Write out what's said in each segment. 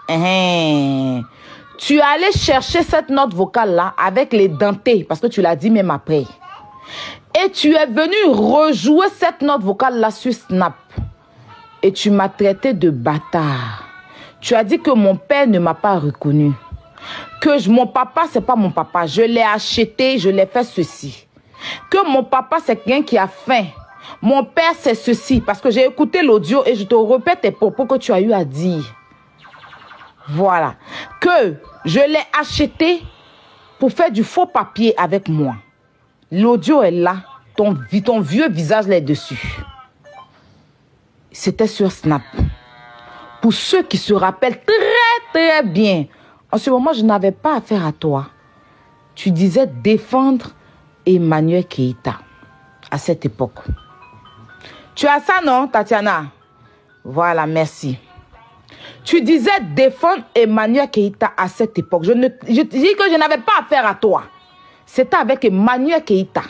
Tu es allé chercher cette note vocale-là avec les dentés, parce que tu l'as dit même après. Et tu es venu rejouer cette note vocale-là sur Snap. Et tu m'as traité de bâtard. Tu as dit que mon père ne m'a pas reconnu. Que mon papa, c'est pas mon papa. Je l'ai acheté, je l'ai fait ceci. Que mon papa, c'est quelqu'un qui a faim. Mon père, c'est ceci. Parce que j'ai écouté l'audio et je te répète tes propos que tu as eu à dire. Voilà. Que je l'ai acheté pour faire du faux papier avec moi. L'audio est là. Ton vieux visage là est dessus. C'était sur Snap. Pour ceux qui se rappellent très bien, en ce moment, je n'avais pas affaire à toi. Tu disais défendre Emmanuel Keïta à cette époque. Tu as ça, non, Tatiana? Voilà, merci. Tu disais défendre Emmanuel Keïta à cette époque. Je dis que je n'avais pas affaire à toi. C'était avec Emmanuel Keïta.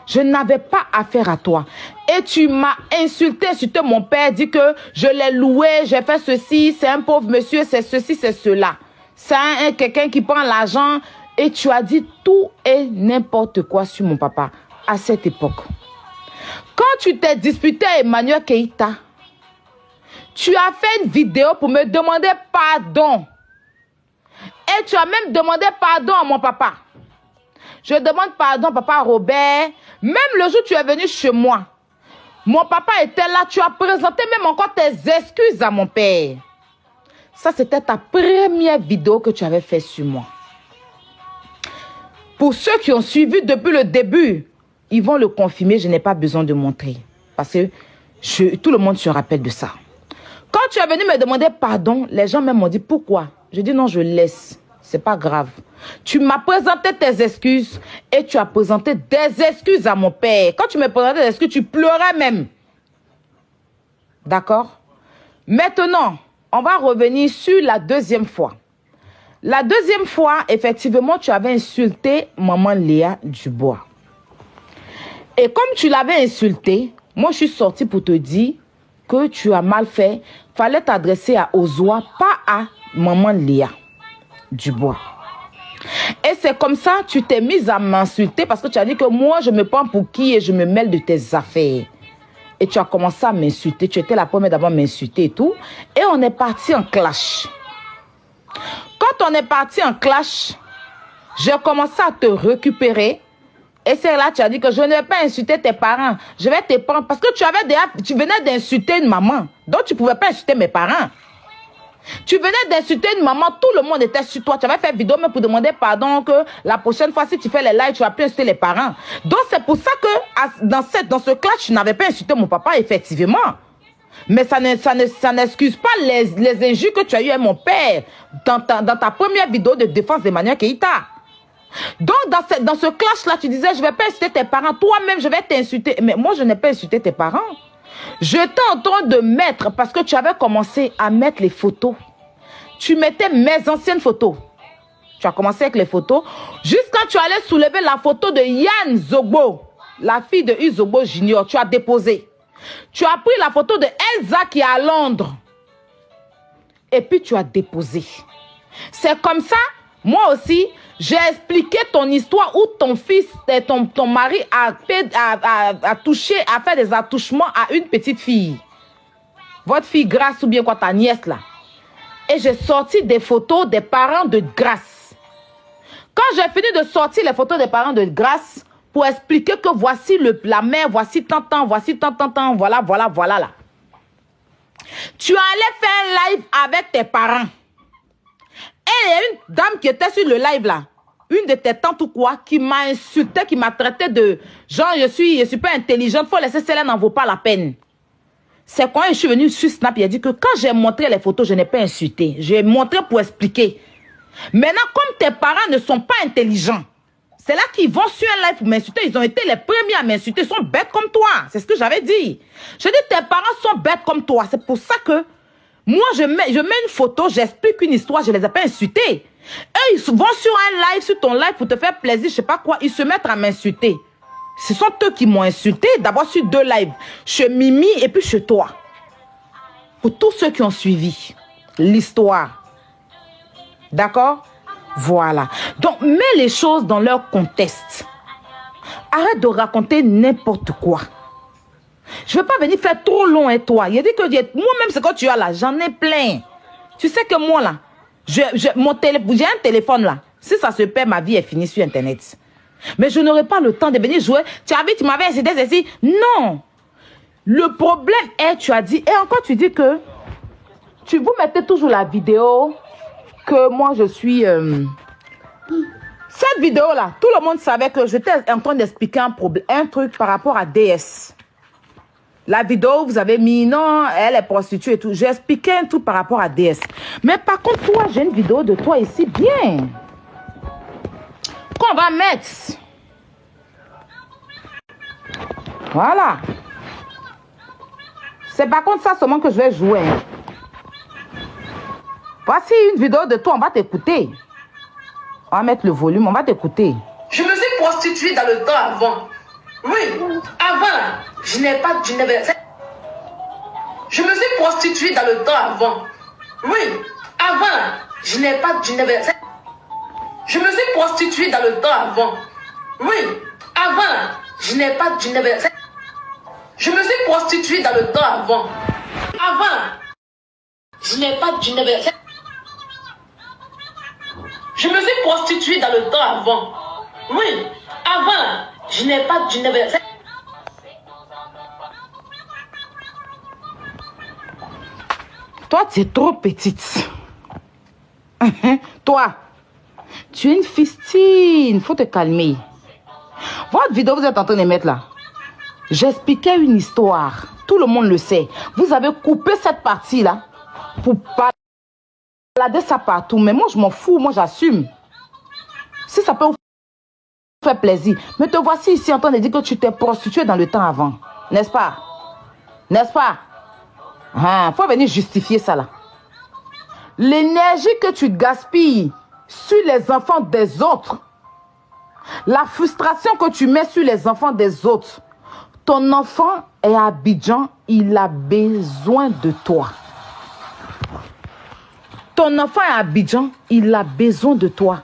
Je n'avais pas affaire à toi. Et tu m'as insulté mon père, dit que je l'ai loué, j'ai fait ceci, c'est un pauvre monsieur, c'est ceci, c'est cela. C'est quelqu'un qui prend l'argent. Et tu as dit tout et n'importe quoi sur mon papa à cette époque. Quand tu t'es disputé à Emmanuel Keïta, tu as fait une vidéo pour me demander pardon. Et tu as même demandé pardon à mon papa. Je demande pardon, papa Robert. Même le jour où tu es venu chez moi, mon papa était là. Tu as présenté même encore tes excuses à mon père. Ça, c'était ta première vidéo que tu avais fait sur moi. Pour ceux qui ont suivi depuis le début, ils vont le confirmer. Je n'ai pas besoin de montrer. Parce que tout le monde se rappelle de ça. Quand tu es venu me demander pardon, les gens même m'ont dit pourquoi. Je dis non, je laisse. C'est pas grave. Tu m'as présenté tes excuses et tu as présenté des excuses à mon père. Quand tu me présentais des excuses, tu pleurais même. D'accord? Maintenant, on va revenir sur la deuxième fois. La deuxième fois, effectivement, tu avais insulté maman Léa Dubois. Et comme tu l'avais insulté, moi je suis sortie pour te dire que tu as mal fait. Fallait t'adresser à Ozoa, pas à maman Léa Dubois. Et c'est comme ça que tu t'es mise à m'insulter parce que tu as dit que moi je me prends pour qui et je me mêle de tes affaires. Et tu as commencé à m'insulter. Tu étais la première d'abord à m'insulter et tout. Et on est parti en clash. Quand on est parti en clash, j'ai commencé à te récupérer. Et c'est là que tu as dit que je ne vais pas insulter tes parents. Je vais te prendre. Parce que tu venais d'insulter une maman. Donc tu ne pouvais pas insulter mes parents. Tu venais d'insulter une maman. Tout le monde était sur toi. Tu avais fait vidéo même pour demander pardon que la prochaine fois, si tu fais les lives, tu vas plus insulter les parents. Donc c'est pour ça que dans ce clash, tu n'avais pas insulté mon papa, effectivement. Mais ça n'excuse pas les injures que tu as eues à mon père dans ta première vidéo de défense d'Emmanuel Keïta. Donc, dans ce clash-là, tu disais, je ne vais pas insulter tes parents. Toi-même, je vais t'insulter. Mais moi, je n'ai pas insulté tes parents. J'étais en train de mettre, parce que tu avais commencé à mettre les photos. Tu mettais mes anciennes photos. Tu as commencé avec les photos. Jusqu'à tu allais soulever la photo de Yann Zogbo, la fille de Uzogbo Junior. Tu as déposé. Tu as pris la photo de Elsa qui est à Londres. Et puis, tu as déposé. C'est comme ça, moi aussi, j'ai expliqué ton histoire où ton fils, ton mari a touché, a fait des attouchements à une petite fille. Votre fille Grâce ou bien quoi, ta nièce là. Et j'ai sorti des photos des parents de Grâce. Quand j'ai fini de sortir les photos des parents de Grâce, pour expliquer que voici la mère, voici tant, voici tant, voilà là. Tu allais faire un live avec tes parents. Et il y a une dame qui était sur le live là, une de tes tantes ou quoi, qui m'a insulté, qui m'a traité de genre je suis pas intelligente, faut laisser celle-là, n'en vaut pas la peine. C'est quand je suis venue sur Snap, il a dit que quand j'ai montré les photos, je n'ai pas insulté. J'ai montré pour expliquer. Maintenant, comme tes parents ne sont pas intelligents, c'est là qu'ils vont sur un live pour m'insulter. Ils ont été les premiers à m'insulter. Ils sont bêtes comme toi. C'est ce que j'avais dit. Je dis, tes parents sont bêtes comme toi. C'est pour ça que moi, je mets une photo, j'explique une histoire, je ne les ai pas insultés. Eux, ils vont sur un live, sur ton live pour te faire plaisir, je ne sais pas quoi. Ils se mettent à m'insulter. Ce sont eux qui m'ont insulté. D'abord sur 2 lives. Chez Mimi et puis chez toi. Pour tous ceux qui ont suivi l'histoire. D'accord? Voilà. Donc, mets les choses dans leur contexte. Arrête de raconter n'importe quoi. Je ne veux pas venir faire trop long et toi. Il a dit que moi-même, ce que tu as là, j'en ai plein. Tu sais que moi là, j'ai un téléphone là. Si ça se perd, ma vie est finie sur Internet. Mais je n'aurai pas le temps de venir jouer. Tu as vu, tu m'avais incité ceci. Non. Le problème est, tu as dit, et encore tu dis que vous mettez toujours la vidéo que moi je suis... Cette vidéo là, tout le monde savait que j'étais en train d'expliquer un truc par rapport à DS. La vidéo, vous avez mis, non, elle est prostituée et tout. J'ai expliqué un truc par rapport à DS. Mais par contre, toi, j'ai une vidéo de toi ici, bien. Qu'on va mettre. Voilà. C'est par contre ça seulement que je vais jouer. Voici une vidéo de toi, on va t'écouter. On va mettre le volume, on va t'écouter. Je me suis prostituée dans le temps avant. Oui, avant, je me suis prostituée dans le temps avant. Oui, avant, je me suis prostituée dans le temps avant. Oui, avant, je me suis prostituée dans le temps avant. Avant, je me suis prostituée dans le temps avant. Oui, avant, je n'ai pas Toi, tu es trop petite. Toi, tu es une fistine. Faut te calmer. Votre vidéo, vous êtes en train de mettre là. J'expliquais une histoire. Tout le monde le sait. Vous avez coupé cette partie-là pour balader ça partout. Mais moi, je m'en fous. Moi, j'assume. Si ça peut vous faire plaisir. Mais te voici ici en train de dire que tu t'es prostituée dans le temps avant. N'est-ce pas? N'est-ce pas? Faut venir justifier ça là. L'énergie que tu gaspilles sur les enfants des autres, la frustration que tu mets sur les enfants des autres, ton enfant est à Abidjan, il a besoin de toi. Ton enfant est à Abidjan, il a besoin de toi.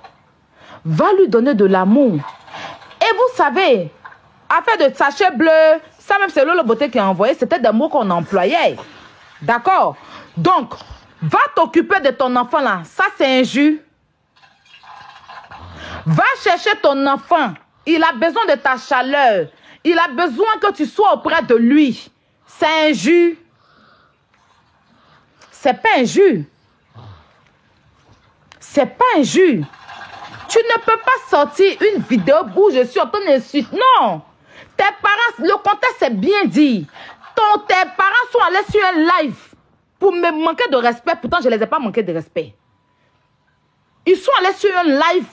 Va lui donner de l'amour. Et vous savez, affaire de sachet bleu, ça même c'est Lolo Beauté qui a envoyé, c'était des mots qu'on employait. D'accord? Donc, va t'occuper de ton enfant là. Ça, c'est injure. Va chercher ton enfant. Il a besoin de ta chaleur. Il a besoin que tu sois auprès de lui. C'est injure. C'est pas injure. C'est pas injure. Tu ne peux pas sortir une vidéo où je suis en train d'insulter. Non. Tes parents, le contexte est bien dit. Tes parents sont allés sur un live pour me manquer de respect. Pourtant, je ne les ai pas manqué de respect. Ils sont allés sur un live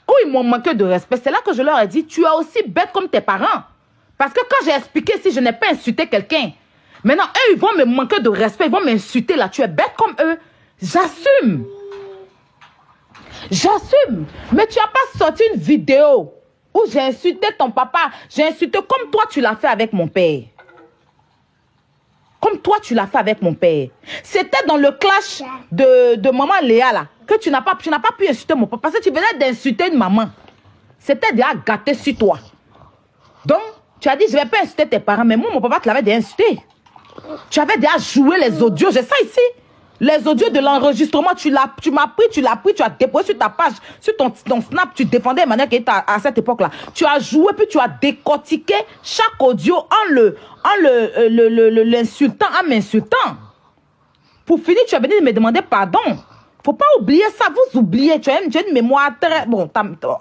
où ils m'ont manqué de respect. C'est là que je leur ai dit, tu es aussi bête comme tes parents. Parce que quand j'ai expliqué, si je n'ai pas insulté quelqu'un, maintenant, eux, ils vont me manquer de respect. Ils vont m'insulter là. Tu es bête comme eux. J'assume. J'assume. Mais tu n'as pas sorti une vidéo où j'ai insulté ton papa. J'ai insulté comme toi, tu l'as fait avec mon père. Comme toi, tu l'as fait avec mon père. C'était dans le clash de maman Léa, là, que tu n'as pas pu insulter mon papa. Parce que tu venais d'insulter une maman. C'était déjà gâté sur toi. Donc, tu as dit, je ne vais pas insulter tes parents. Mais moi, mon papa, tu l'avais déjà insulté. Tu avais déjà joué les audios. J'ai ça ici. Les audios de l'enregistrement, tu m'as pris, tu as déposé sur ta page, sur ton snap, tu défendais Emmanuel Keïta à cette époque-là. Tu as joué, puis tu as décortiqué chaque audio en l'insultant, en m'insultant. Pour finir, tu as venu me demander pardon. Faut pas oublier ça, vous oubliez. Tu as une mémoire très... Bon,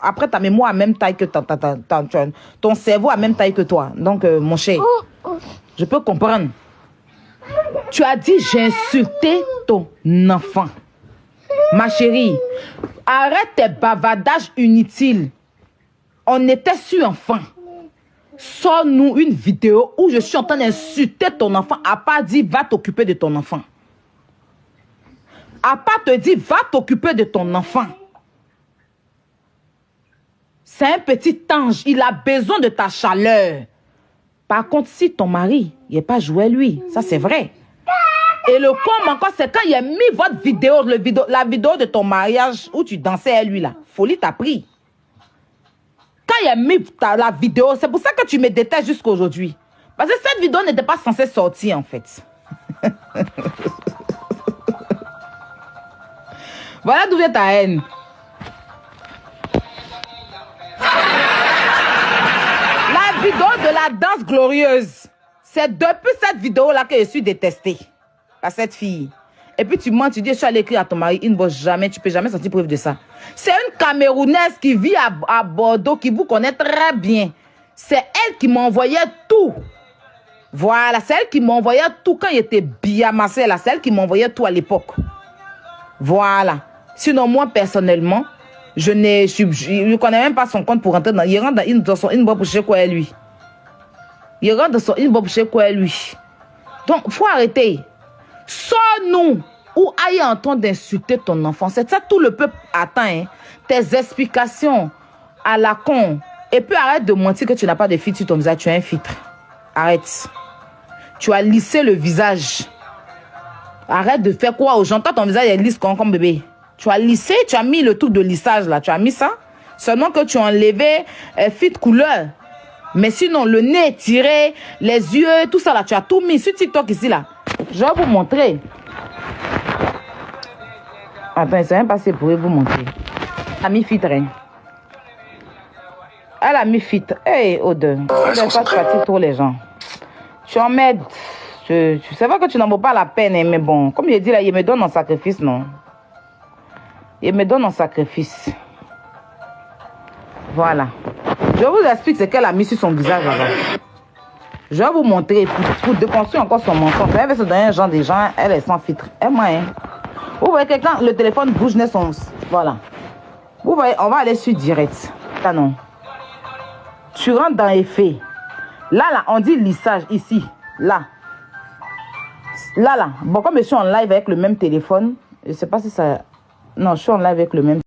après, ta mémoire a même taille que ton cerveau a même taille que toi. Donc, mon cher, je peux comprendre. Tu as dit, j'ai insulté ton enfant. Ma chérie, arrête tes bavardages inutiles. On était sur enfant. Sors-nous une vidéo où je suis en train d'insulter ton enfant. À part dire, va t'occuper de ton enfant. À part te dire, va t'occuper de ton enfant. C'est un petit ange. Il a besoin de ta chaleur. Par contre, si ton mari, il n'est pas joué lui, ça c'est vrai. Et le com encore, c'est quand il a mis votre vidéo, la vidéo de ton mariage où tu dansais à lui là. Folie t'a pris. Quand il a mis la vidéo, c'est pour ça que tu me détestes jusqu'à aujourd'hui. Parce que cette vidéo n'était pas censée sortir en fait. Voilà d'où vient ta haine. La vidéo de la danse glorieuse. C'est depuis cette vidéo-là que je suis détestée par cette fille. Et puis tu mens, tu dis, je suis allé écrire à ton mari, il ne bosse jamais, tu ne peux jamais sentir preuve de ça. C'est une Camerounaise qui vit à Bordeaux, qui vous connaît très bien. C'est elle qui m'envoyait tout. Voilà, c'est elle qui m'envoyait tout quand il était bien amassé là. C'est elle qui m'envoyait tout à l'époque. Voilà. Sinon, moi, personnellement, je ne connais même pas son compte pour rentrer dans... Il rentre dans son inbox pour chercher quoi est lui. Il rentre dans son inbox pour chercher quoi est lui. Donc, il faut arrêter. Sors-nous ou aille en train d'insulter ton enfant. C'est ça, tout le peuple attend. Hein. Tes explications à la con. Et puis, arrête de mentir que tu n'as pas de filtre sur ton visage. Tu as un filtre. Arrête. Tu as lissé le visage. Arrête de faire quoi aux gens. Toi, ton visage est lisse comme bébé. Tu as lissé, tu as mis le truc de lissage là. Tu as mis ça. Seulement que tu as enlevé filtre couleur. Mais sinon, le nez tiré, les yeux, tout ça là, tu as tout mis sur TikTok ici là. Je vais vous montrer. Attends, c'est même pas si je pourrais vous montrer. Elle a mis filtre. Hein. Elle a mis filtre. Hey, Aude. Je fatigue trop les gens. Tu en m'aides. Tu sais pas que tu n'en vaut pas la peine, hein, mais bon, comme je dis là, il me donne en sacrifice, non? Il me donne en sacrifice. Voilà. Je vous explique ce qu'elle a mis sur son visage là-bas. Je vais vous montrer pour déconstruire encore son mensonge. Elle veut se donner un genre de gens, elle est sans filtre. Elle moi, hein. Vous voyez que quand le téléphone bouge, son... Voilà. Vous voyez, on va aller sur direct. Ah non. Tu rentres dans effet. Là, on dit lissage ici. Là. Là. Bon, comme je suis en live avec le même téléphone, je ne sais pas si ça... Non, je suis en live avec le même